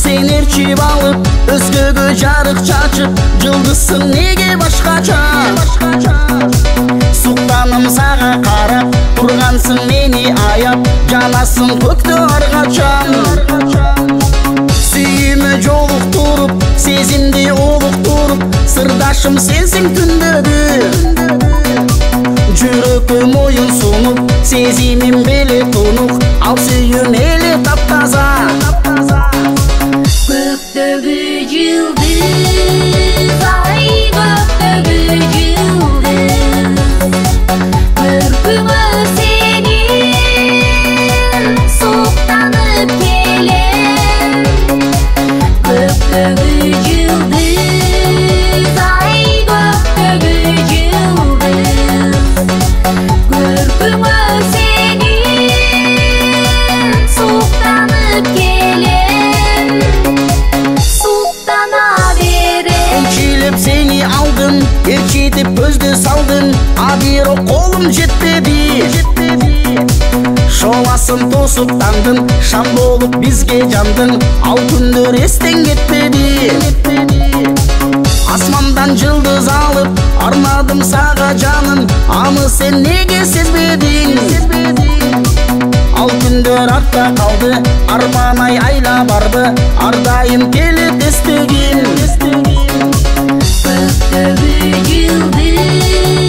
Sen erçip alıp özgögö жарык чачып, жылдызсың неге башкача? Суктаным сага карап, тургансың мени аяп, жанасың көктө аргачан. Сүйүмө жолуктуруп, сезимди олуктуруп, сырдашым сенсиң түндөгү. Жүрөккө моюн сунуп, сезимим беле тунук, ал сүйүүм эле таптаза. Göktөгү жылдыз, ай göktөгү жылдыз, көркүмө сенин суктанып келем. Göktөгү жылдыз, ай göktөгү жылдыз, көркүмө сенин суктанып келем. Seni aldım, erçitip көздө салдым, а бирок колум жетпеди. Шоласын тосуп таңдым, шам болуп бизге жандың, ал күндөр эстен кетпеди. Асмандан жылдыз алып, арнадым сага жаным, аны сен неге сезбедиң? Ал күндөр артта калды, арманай айла барды, ар дайым келет эстегим. Göktөгү жылдыз,